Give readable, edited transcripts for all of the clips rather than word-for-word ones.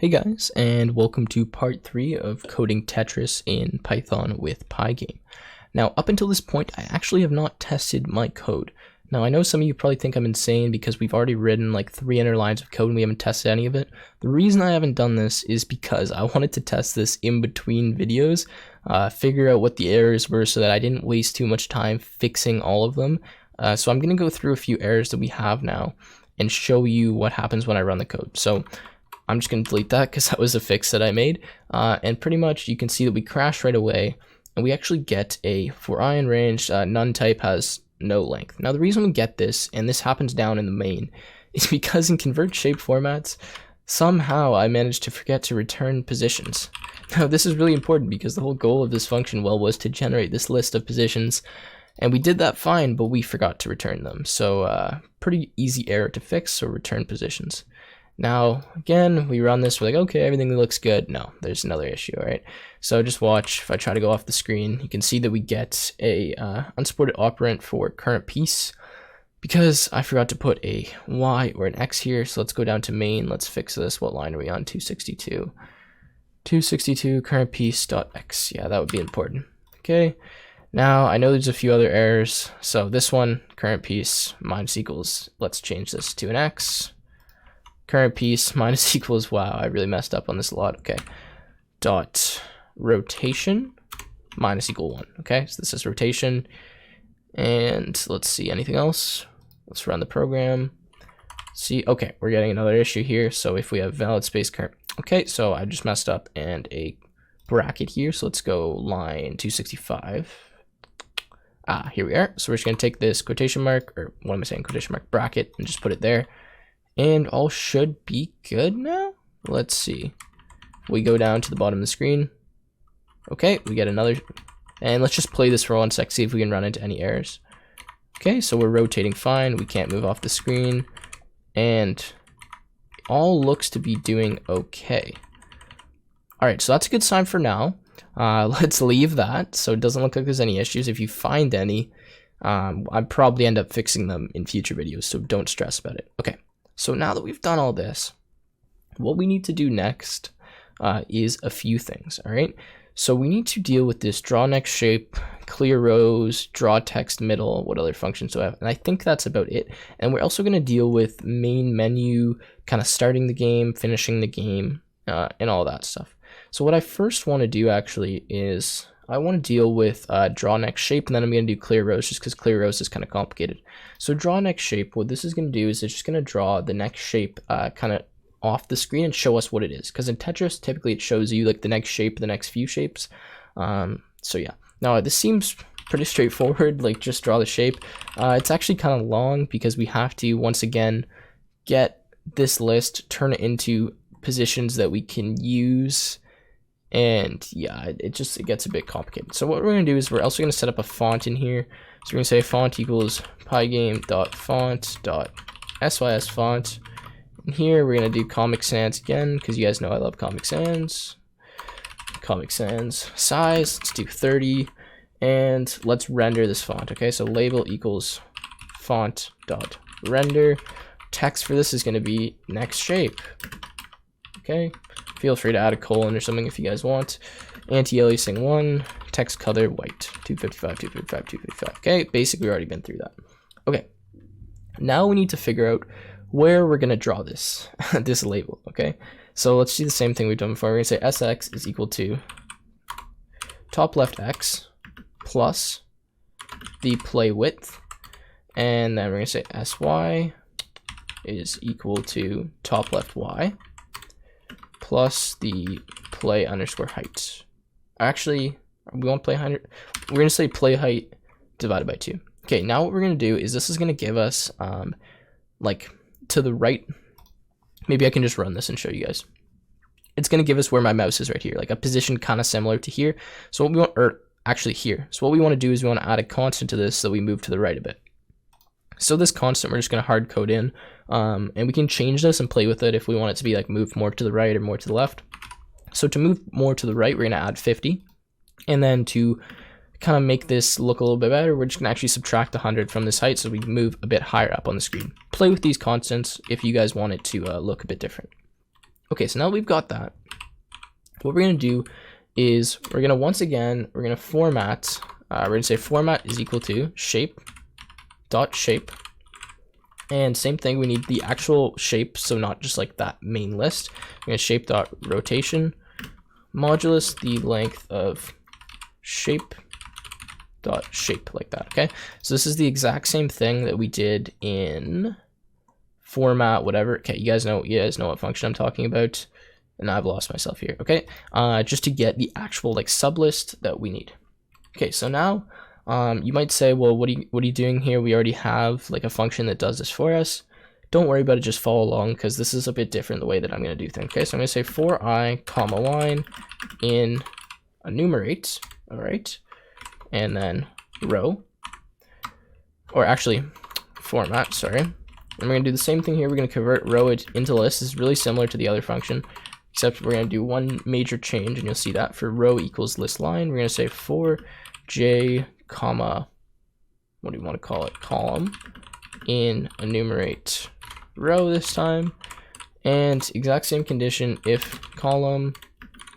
Hey guys, and welcome to part 3 of coding Tetris in Python with Pygame. Now, up until this point, I actually have not tested my code. Now, I know some of you probably think I'm insane because we've already written like 300 lines of code and we haven't tested any of it. The reason I haven't done this is because I wanted to test this in between videos, figure out what the errors were so that I didn't waste too much time fixing all of them. So I'm going to go through a few errors that we have now and show you what happens when I run the code. So I'm just going to delete that because that was a fix that I made. And pretty much you can see that we crash right away and we actually get a for I in range, none type has no length. Now the reason we get this, and this happens down in the main, is because in convert shape formats, somehow I managed to forget to return positions. Now this is really important because the whole goal of this function was to generate this list of positions, and we did that fine, but we forgot to return them. So pretty easy error to fix, so return positions. Now, again, we run this, we're like, okay, everything looks good. No, there's another issue, all right? So just watch, if I try to go off the screen, you can see that we get a unsupported operand for current piece because I forgot to put a Y or an X here. So let's go down to main, let's fix this. What line are we on? 262. 262 current piece dot X. Yeah, that would be important. Okay, now I know there's a few other errors. So this one, current piece minus equals, let's change this to an X. Current piece minus equals, wow, I really messed up on this a lot. Okay, dot rotation minus equal 1. Okay, so this is rotation. And let's see, anything else? Let's run the program. See, okay, we're getting another issue here. So if we have valid space current, okay, so I just messed up and a bracket here. So let's go line 265. Here we are. So we're just gonna take this quotation mark, or what am I saying, quotation mark bracket, and just put it there. And all should be good now. Let's see. We go down to the bottom of the screen. Okay, we get another. And let's just play this for 1 sec, see if we can run into any errors. Okay, so we're rotating fine. We can't move off the screen. And all looks to be doing okay. All right, so that's a good sign for now. Let's leave that so it doesn't look like there's any issues. If you find any, I'd probably end up fixing them in future videos, so don't stress about it. Okay. So now that we've done all this, what we need to do next is a few things, all right? So we need to deal with this draw next shape, clear rows, draw text middle, what other functions do I have? And I think that's about it. And we're also gonna deal with main menu, kind of starting the game, finishing the game, and all that stuff. So what I first wanna do actually is I want to deal with draw next shape, and then I'm going to do clear rows just because clear rows is kind of complicated. So draw next shape, what this is going to do is it's just going to draw the next shape kind of off the screen and show us what it is. Because in Tetris, typically it shows you like the next shape, the next few shapes. So yeah, now this seems pretty straightforward, like just draw the shape. It's actually kind of long because we have to, once again, get this list, turn it into positions that we can use. And yeah, it gets a bit complicated. So what we're going to do is we're also going to set up a font in here. So we're going to say font equals pygame.font.sys font. And here we're going to do Comic Sans again, because you guys know I love Comic Sans. Comic Sans size, let's do 30. And let's render this font. Okay, so label equals font.render. Text for this is going to be next shape. Okay. Feel free to add a colon or something if you guys want. Anti-aliasing 1, text color white, 255, 255, 255. Okay, basically we've already been through that. Okay, now we need to figure out where we're gonna draw this, this label, okay? So let's do the same thing we've done before. We're gonna say sx is equal to top left x plus the play width, and then we're gonna say sy is equal to top left y plus the play underscore height. Actually, we want play height. We're gonna say play height divided by 2. Okay, now what we're gonna do is this is gonna give us like to the right. Maybe I can just run this and show you guys. It's gonna give us where my mouse is right here, like a position kind of similar to here. So what we want, or actually here. So what we want to do is we want to add a constant to this so we move to the right a bit. So this constant we're just going to hard code in, and we can change this and play with it if we want it to be like move more to the right or more to the left. So to move more to the right, we're going to add 50. And then to kind of make this look a little bit better, we're just going to actually subtract 100 from this height so we move a bit higher up on the screen. Play with these constants if you guys want it to look a bit different. Okay, so now that we've got that, what we're going to do is we're going to format, we're going to say format is equal to shape dot shape. And same thing, we need the actual shape, so not just like that main list. We're going to shape dot rotation modulus the length of shape dot shape, like that. Okay, so this is the exact same thing that we did in format whatever. Okay, you guys know what function I'm talking about, and I've lost myself here. Okay, just to get the actual like sublist that we need. Okay, so now you might say, well, what are you doing here? We already have like a function that does this for us. Don't worry about it, just follow along, because this is a bit different the way that I'm going to do things. Okay, so I'm going to say for I comma line in enumerate, all right, and then row, or actually format, sorry. And we're going to do the same thing here. We're going to convert row into list. This is really similar to the other function, except we're going to do one major change, and you'll see that for row equals list line, we're going to say for j comma, what do you want to call it, column in enumerate row this time, and exact same condition if column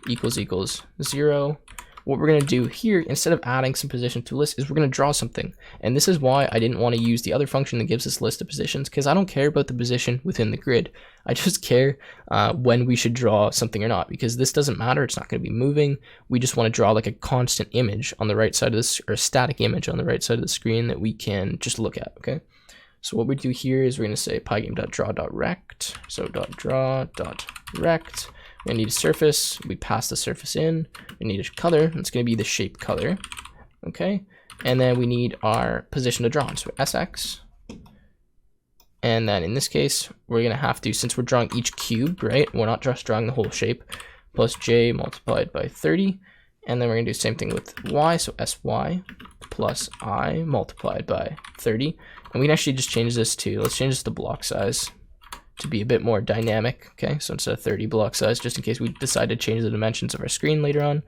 equals 0. What we're going to do here, instead of adding some position to list, is we're going to draw something. And this is why I didn't want to use the other function that gives us list of positions, because I don't care about the position within the grid. I just care when we should draw something or not, because this doesn't matter. It's not going to be moving. We just want to draw like a constant image on the right side of this, or a static image on the right side of the screen that we can just look at. Okay. So what we do here is we're going to say pygame.draw.rect. So .draw.rect. We're going to need a surface. We pass the surface in. We need a color. It's going to be the shape color. Okay. And then we need our position to draw on. So SX. And then in this case, we're going to have to, since we're drawing each cube, right? We're not just drawing the whole shape, plus J multiplied by 30. And then we're going to do the same thing with Y. So SY plus I multiplied by 30. And we can actually just change this to, let's change this to block size to be a bit more dynamic. Okay, so instead of 30 block size, just in case we decide to change the dimensions of our screen later on.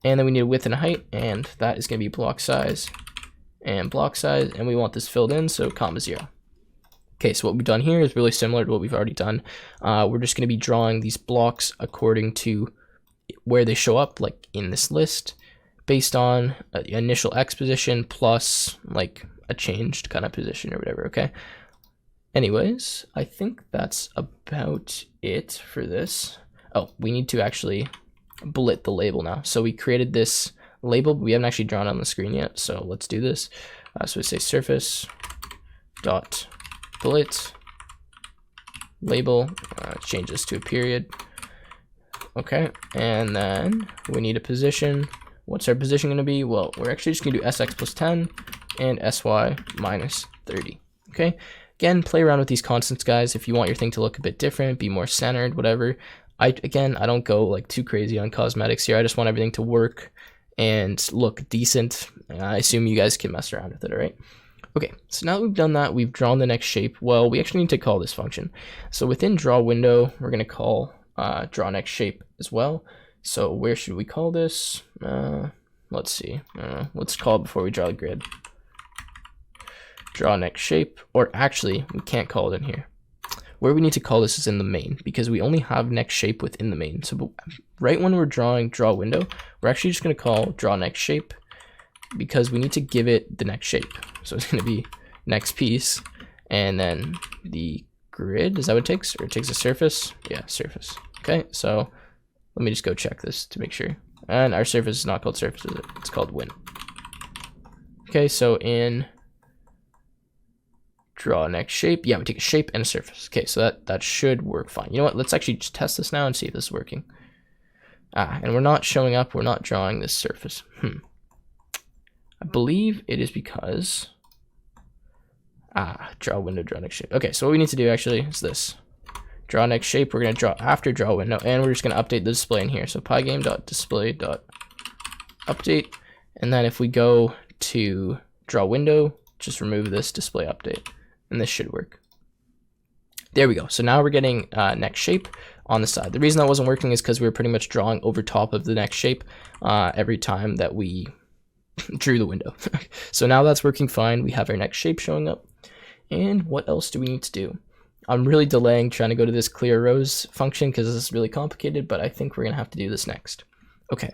And then we need a width and a height, and that is going to be block size and block size, and we want this filled in, so comma 0. Okay, so what we've done here is really similar to what we've already done. We're just going to be drawing these blocks according to where they show up, like in this list, based on the initial X position plus like a changed kind of position or whatever. Okay. Anyways, I think that's about it for this. Oh, we need to actually bullet the label now. So we created this label, but we haven't actually drawn it on the screen yet. So let's do this. So we say surface dot bullet label. Change this to a period. Okay, and then we need a position. What's our position going to be? Well, we're actually just going to do SX plus 10 and SY minus 30. Okay. Again, play around with these constants, guys. If you want your thing to look a bit different, be more centered, whatever. I don't go like too crazy on cosmetics here. I just want everything to work and look decent. I assume you guys can mess around with it, all right? Okay, so now that we've done that, we've drawn the next shape. Well, we actually need to call this function. So within draw window, we're going to call draw next shape as well. So where should we call this? Let's see. Let's call it before we draw the grid. Draw next shape, or actually we can't call it in here. Where we need to call this is in the main, because we only have next shape within the main. So right when we're drawing draw window, we're actually just going to call draw next shape, because we need to give it the next shape. So it's going to be next piece, and then the grid. Is that what it takes? Or it takes a surface? Yeah, surface. Okay, so let me just go check this to make sure. And our surface is not called surface, is it? It's called win. Okay, so in draw next shape, yeah, we take a shape and a surface. Okay, so that should work fine. You know what? Let's actually just test this now and see if this is working. And we're not showing up. We're not drawing this surface. I believe it is because draw window, draw next shape. Okay, so what we need to do actually is this. Draw next shape. We're going to draw after draw window, and we're just going to update the display in here. So pygame.display.update, and then if we go to draw window, just remove this display update, and this should work. There we go. So now we're getting next shape on the side. The reason that wasn't working is because we were pretty much drawing over top of the next shape every time that we drew the window. So now that's working fine. We have our next shape showing up. And what else do we need to do? I'm really delaying trying to go to this clear rows function because this is really complicated, but I think we're going to have to do this next. Okay,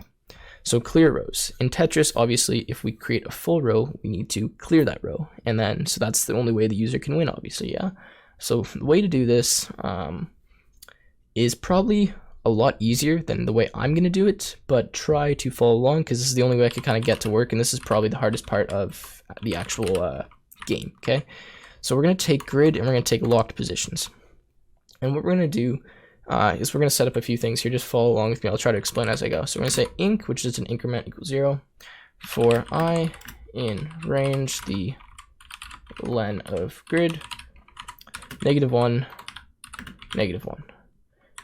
so clear rows. In Tetris, obviously, if we create a full row, we need to clear that row. And then, so that's the only way the user can win, obviously, yeah? So the way to do this is probably a lot easier than the way I'm going to do it, but try to follow along because this is the only way I can kind of get to work, and this is probably the hardest part of the actual game, okay? So we're going to take grid and we're going to take locked positions. And what we're going to do is we're going to set up a few things here. Just follow along with me. I'll try to explain as I go. So we're going to say inc, which is an increment equals 0, for I in range the len of grid, -1, -1.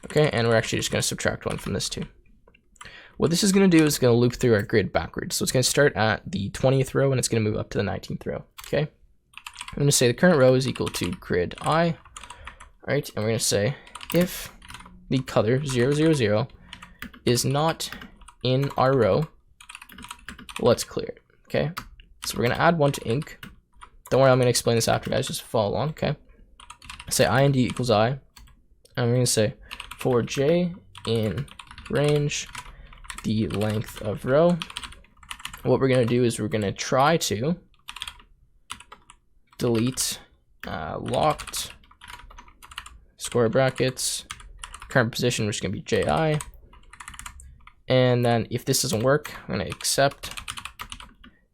Okay, and we're actually just going to subtract 1 from this too. What this is going to do is it's going to loop through our grid backwards. So it's going to start at the 20th row and it's going to move up to the 19th row. Okay, I'm going to say the current row is equal to grid I. All right, and we're going to say if the color 0, 0, 0 is not in our row, let's clear it. Okay, so we're going to add 1 to inc. Don't worry, I'm going to explain this after, guys. Just follow along. Okay, say ind equals I, and we're going to say for j in range the length of row. What we're going to do is we're going to try to delete locked square brackets current position, which is going to be ji, and then if this doesn't work, I'm going to accept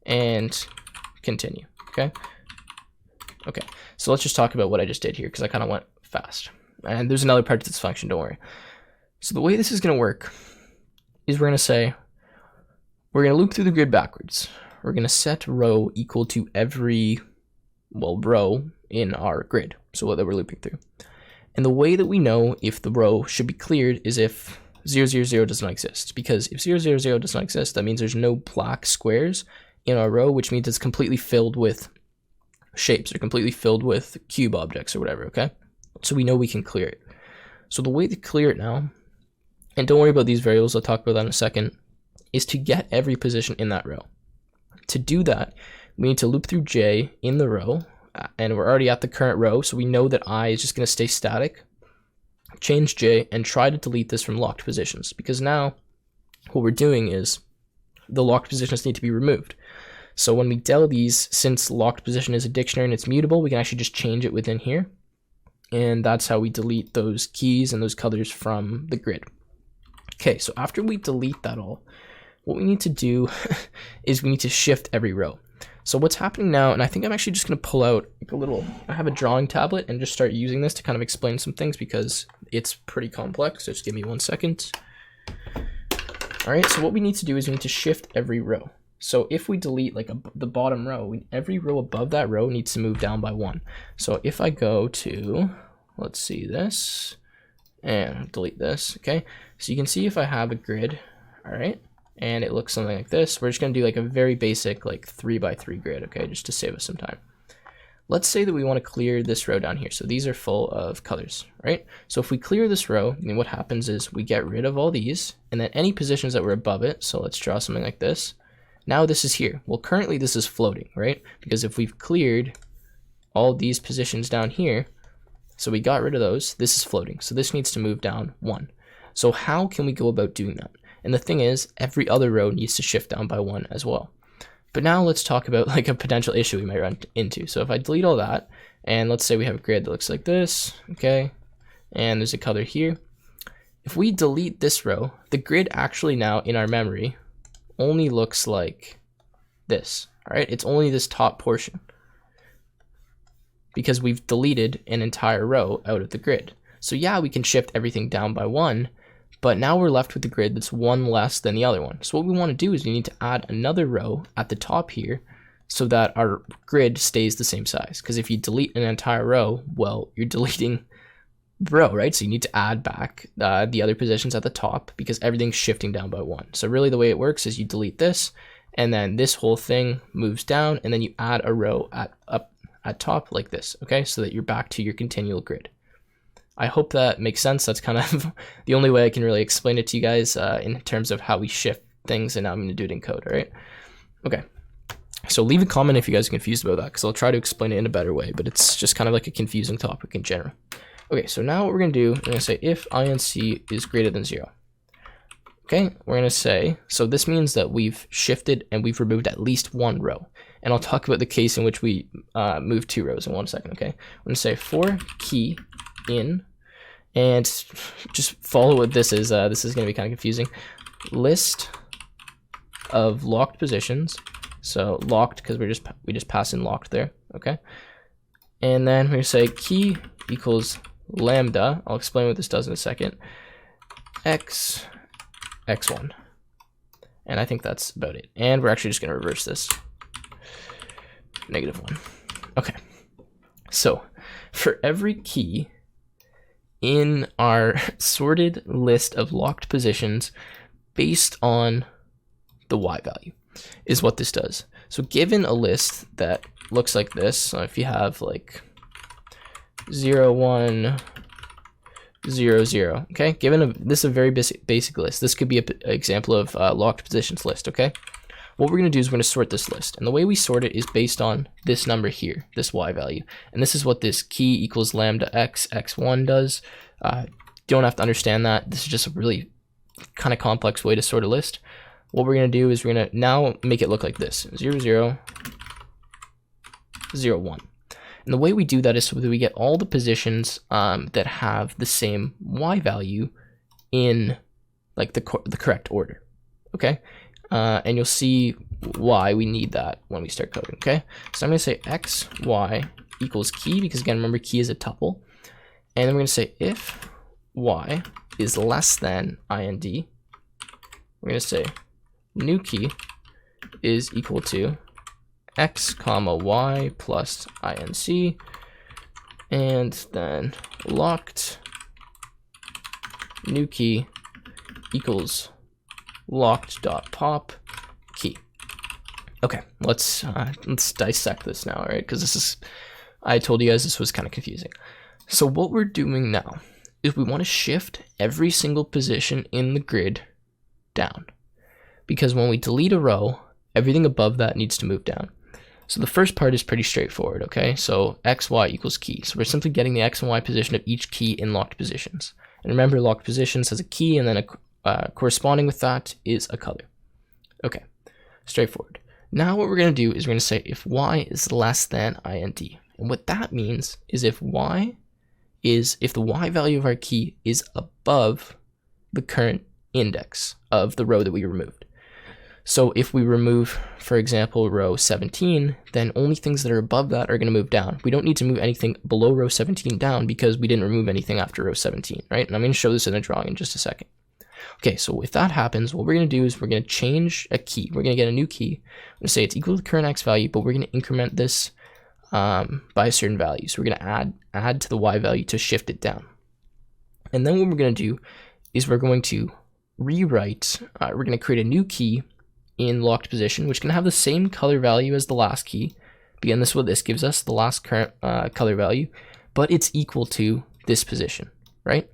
and continue. Okay, so let's just talk about what I just did here because I kind of went fast, and there's another part to this function, don't worry. So the way this is going to work is we're going to say we're going to loop through the grid backwards. We're going to set row equal to every row in our grid, so what that we're looping through. And the way that we know if the row should be cleared is if 0, 0, 0 does not exist, because if 0, 0, 0 does not exist, that means there's no black squares in our row, which means it's completely filled with shapes or completely filled with cube objects or whatever. Okay, so we know we can clear it. So the way to clear it now, and don't worry about these variables, I'll talk about that in a second, is to get every position in that row. To do that, we need to loop through j in the row, and we're already at the current row, so we know that I is just going to stay static. Change j and try to delete this from locked positions, because now what we're doing is the locked positions need to be removed. So when we del these, since locked position is a dictionary and it's mutable, we can actually just change it within here, and that's how we delete those keys and those colors from the grid. Okay, so after we delete that all, what we need to do is we need to shift every row. So what's happening now, and I think I'm actually just going to pull out like a little, I have a drawing tablet and just start using this to kind of explain some things because it's pretty complex. So just give me 1 second. All right, so what we need to do is we need to shift every row. So if we delete like the bottom row, every row above that row needs to move down by 1. So if I go to, let's see this, and delete this, okay? So you can see if I have a grid, all right, and it looks something like this, we're just gonna do like a very basic like 3x3 grid, okay, just to save us some time. Let's say that we want to clear this row down here. So these are full of colors, right? So if we clear this row, then what happens is we get rid of all these, and then any positions that were above it, so let's draw something like this. Now this is here. Well, currently this is floating, right? Because if we've cleared all these positions down here, so we got rid of those, this is floating. So this needs to move down 1. So how can we go about doing that? And the thing is, every other row needs to shift down by 1 as well. But now let's talk about like a potential issue we might run into. So if I delete all that, and let's say we have a grid that looks like this, okay, and there's a color here. If we delete this row, the grid actually now in our memory only looks like this, all right? It's only this top portion because we've deleted an entire row out of the grid. So yeah, we can shift everything down by 1, but now we're left with the grid that's 1 less than the other one. So what we want to do is we need to add another row at the top here so that our grid stays the same size. Because if you delete an entire row, well, you're deleting the row, right? So you need to add back the other positions at the top because everything's shifting down by 1. So really the way it works is you delete this, and then this whole thing moves down, and then you add a row at top like this, okay? So that you're back to your continual grid. I hope that makes sense. That's kind of the only way I can really explain it to you guys in terms of how we shift things, and now I'm going to do it in code, all right? Okay, So leave a comment if you guys are confused about that, because I'll try to explain it in a better way, but it's just kind of like a confusing topic in general. Okay, so now what we're going to do, we're going to say if inc is greater than 0. Okay, we're going to say, so this means that we've shifted and we've removed at least one row. And I'll talk about the case in which we move 2 rows in 1 second, okay? I'm going to say for key in, and just follow what this is. This is going to be kind of confusing. List of locked positions. So locked, because we just pass in locked there, okay? And then we're going to say key equals lambda. I'll explain what this does in a second. x1. And I think that's about it. And we're actually just going to reverse this. -1. Okay. So for every key in our sorted list of locked positions based on the y value is what this does. So given a list that looks like this, so if you have like 0, 1, 0, 0, okay? This is a very basic list. This could be an example of locked positions list, okay? What we're going to do is we're going to sort this list. And the way we sort it is based on this number here, this y value. And this is what this key equals lambda x, x1 does. You don't have to understand that. This is just a really kind of complex way to sort a list. What we're going to do is we're going to now make it look like this, 0, 0, 0, 1. And the way we do that is so that we get all the positions that have the same y value in like the correct order, okay? And you'll see why we need that when we start coding, okay? So I'm going to say x, y equals key, because again, remember key is a tuple. And then we're going to say if y is less than ind, we're going to say new key is equal to x comma y plus inc, and then locked new key equals locked dot pop key. Okay, let's dissect this now, all right? Because this is, I told you guys this was kind of confusing. So what we're doing now is we want to shift every single position in the grid down, because when we delete a row, everything above that needs to move down. So the first part is pretty straightforward, okay? So x, y equals key. So we're simply getting the x and y position of each key in locked positions. And remember, locked positions has a key, and then corresponding with that is a color. Okay, straightforward. Now what we're going to do is we're going to say if y is less than int. And what that means is if the y value of our key is above the current index of the row that we removed. So if we remove, for example, row 17, then only things that are above that are going to move down. We don't need to move anything below row 17 down because we didn't remove anything after row 17, right? And I'm going to show this in a drawing in just a second. Okay, so if that happens, what we're going to do is we're going to change a key. We're going to get a new key. I'm going to say it's equal to the current x value, but we're going to increment this by a certain value. So we're going to add to the y value to shift it down. And then what we're going to do is we're going to rewrite, we're going to create a new key in locked position, which can have the same color value as the last key. Again, this is what this gives us, the last current color value, but it's equal to this position, right?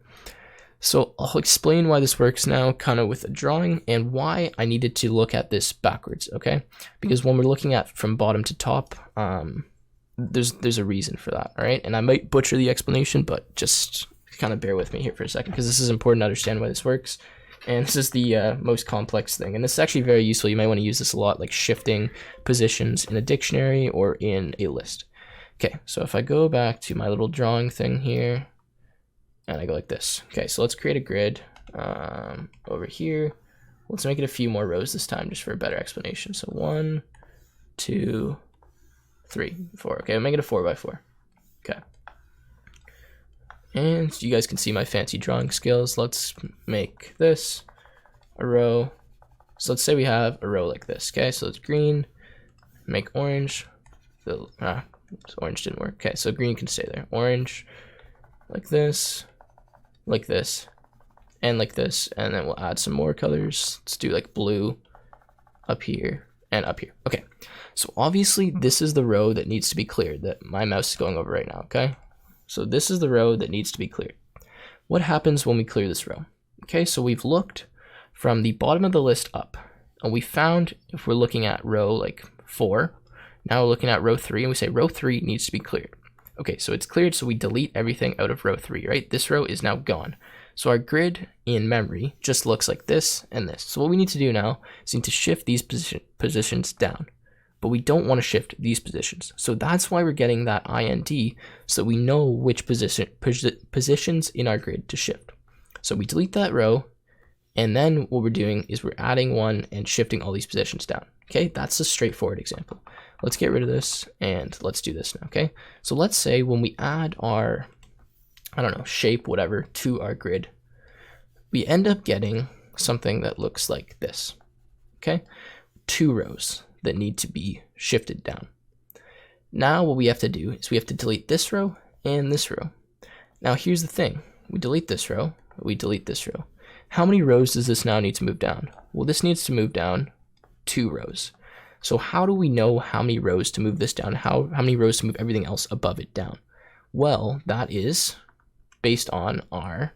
So I'll explain why this works now, kind of with a drawing, and why I needed to look at this backwards, okay? Because when we're looking at from bottom to top, there's a reason for that, all right? And I might butcher the explanation, but just kind of bear with me here for a second, because this is important to understand why this works. And this is the most complex thing. And this is actually very useful. You might want to use this a lot, like shifting positions in a dictionary or in a list. Okay, so if I go back to my little drawing thing here, and I go like this. Okay, so let's create a grid over here. Let's make it a few more rows this time, just for a better explanation. So 1, 2, 3, 4. Okay, I'll make it a 4x4. Okay. And you guys can see my fancy drawing skills. Let's make this a row. So let's say we have a row like this. Okay, so it's green, make orange. Orange didn't work. Okay, so green can stay there. Orange, like this, and like this. And then we'll add some more colors. Let's do like blue up here and up here. Okay, so obviously this is the row that needs to be cleared that my mouse is going over right now, okay? So this is the row that needs to be cleared. What happens when we clear this row? Okay, so we've looked from the bottom of the list up, and we found, if we're looking at row like 4, Now we're looking at row 3 and we say row 3 needs to be cleared. Okay, so it's cleared, so we delete everything out of row 3, right? This row is now gone. So our grid in memory just looks like this and this. So what we need to do now is need to shift these positions down, but we don't want to shift these positions. So that's why we're getting that IND, so that we know which positions in our grid to shift. So we delete that row, and then what we're doing is we're adding one and shifting all these positions down. Okay, that's a straightforward example. Let's get rid of this and let's do this now, okay? So let's say when we add our, I don't know, shape, whatever, to our grid, we end up getting something that looks like this, okay? 2 rows that need to be shifted down. Now what we have to do is we have to delete this row and this row. Now here's the thing, we delete this row, we delete this row. How many rows does this now need to move down? Well, this needs to move down 2 rows. So how do we know how many rows to move this down? How many rows to move everything else above it down? Well, that is based on our,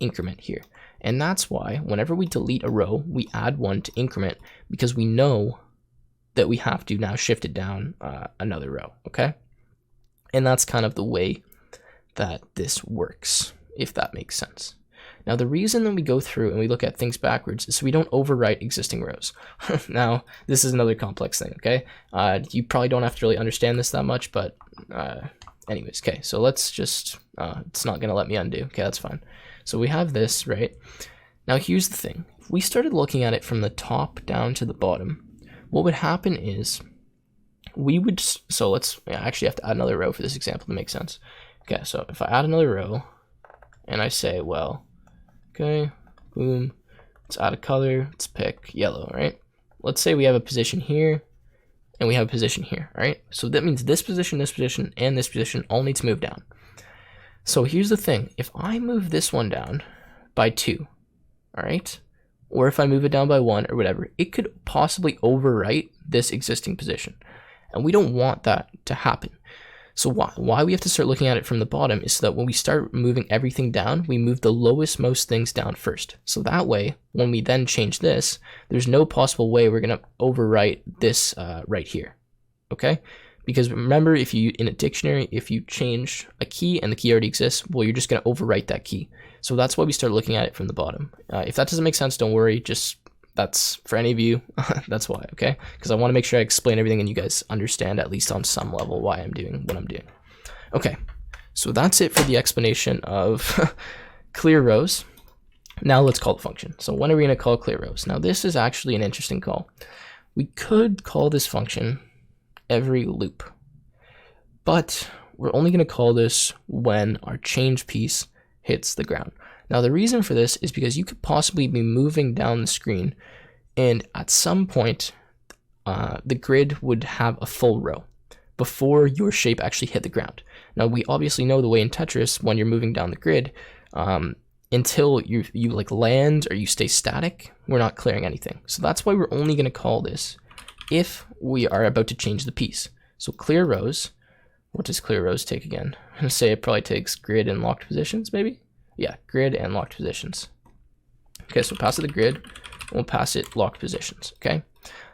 increment here. And that's why whenever we delete a row, we add one to increment, because we know that we have to now shift it down another row, okay? And that's kind of the way that this works, if that makes sense. Now, the reason that we go through and we look at things backwards is so we don't overwrite existing rows. Now, this is another complex thing, okay? You probably don't have to really understand this that much, but anyways, okay, so let's just, it's not gonna let me undo. Okay, that's fine. So we have this, right? Now, here's the thing. If we started looking at it from the top down to the bottom, what would happen is we would, so let's actually have to add another row for this example to make sense. Okay, so if I add another row and I say, well, okay, boom, let's add a color, let's pick yellow, right? Let's say we have a position here and we have a position here, all right? So that means this position, and this position all need to move down. So here's the thing, if I move this one down by 2, all right? Or if I move it down by 1 or whatever, it could possibly overwrite this existing position. And we don't want that to happen. So why we have to start looking at it from the bottom is so that when we start moving everything down, we move the lowest most things down first. So that way, when we then change this, there's no possible way we're going to overwrite this right here, okay? Because remember, if you, in a dictionary, if you change a key and the key already exists, well, you're just going to overwrite that key. So that's why we start looking at it from the bottom. If that doesn't make sense, don't worry, just that's for any of you, that's why, okay? Because I want to make sure I explain everything and you guys understand at least on some level why I'm doing what I'm doing. Okay, so that's it for the explanation of clear rows. Now let's call the function. So when are we going to call clear rows? Now this is actually an interesting call. We could call this function every loop, but we're only going to call this when our change piece hits the ground. Now the reason for this is because you could possibly be moving down the screen and at some point the grid would have a full row before your shape actually hit the ground. Now we obviously know the way in Tetris, when you're moving down the grid, until you like land or you stay static, we're not clearing anything. So that's why we're only going to call this if we are about to change the piece. So clear rows, what does clear rows take again? I'm going to say it probably takes grid and locked positions, maybe? Yeah, grid and locked positions. Okay, so pass it the grid, and we'll pass it locked positions, okay?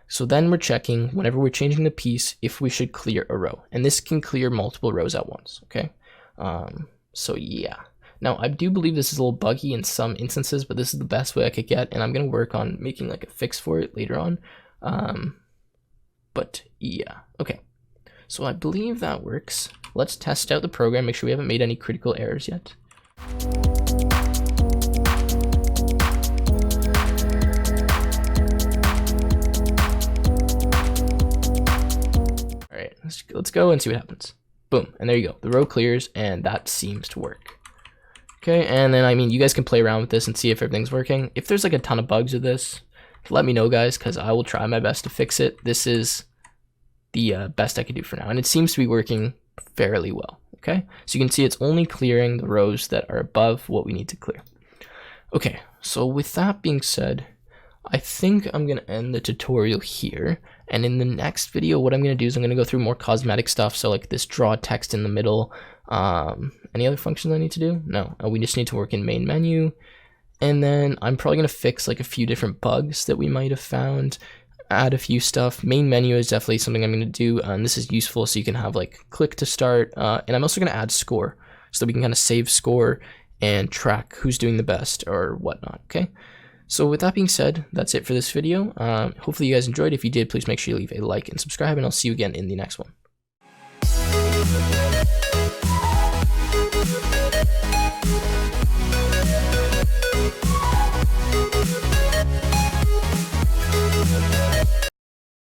So then we're checking, whenever we're changing the piece, if we should clear a row. And this can clear multiple rows at once, okay? So yeah. Now, I do believe this is a little buggy in some instances, but this is the best way I could get, and I'm going to work on making like a fix for it later on. But yeah, okay. So I believe that works. Let's test out the program, make sure we haven't made any critical errors yet. All right, let's go and see what happens. Boom, and there you go. The row clears, and that seems to work. Okay, and then, I mean, you guys can play around with this and see if everything's working. If there's like a ton of bugs with this, let me know, guys, because I will try my best to fix it. This is the best I can do for now, and it seems to be working fairly well. Okay, so you can see it's only clearing the rows that are above what we need to clear. Okay, so with that being said, I think I'm going to end the tutorial here, and in the next video, what I'm going to do is I'm going to go through more cosmetic stuff, so like this draw text in the middle. Any other functions I need to do? No, we just need to work in main menu, and then I'm probably going to fix like a few different bugs that we might have found. add a few stuff. Main menu is definitely something I'm going to do, and this is useful so you can have like click to start, and I'm also going to add score so that we can kind of save score and track who's doing the best or whatnot. Okay, so with that being said, that's it for this video. Hopefully you guys enjoyed. If you did, please make sure you leave a like and subscribe, and I'll see you again in the next one.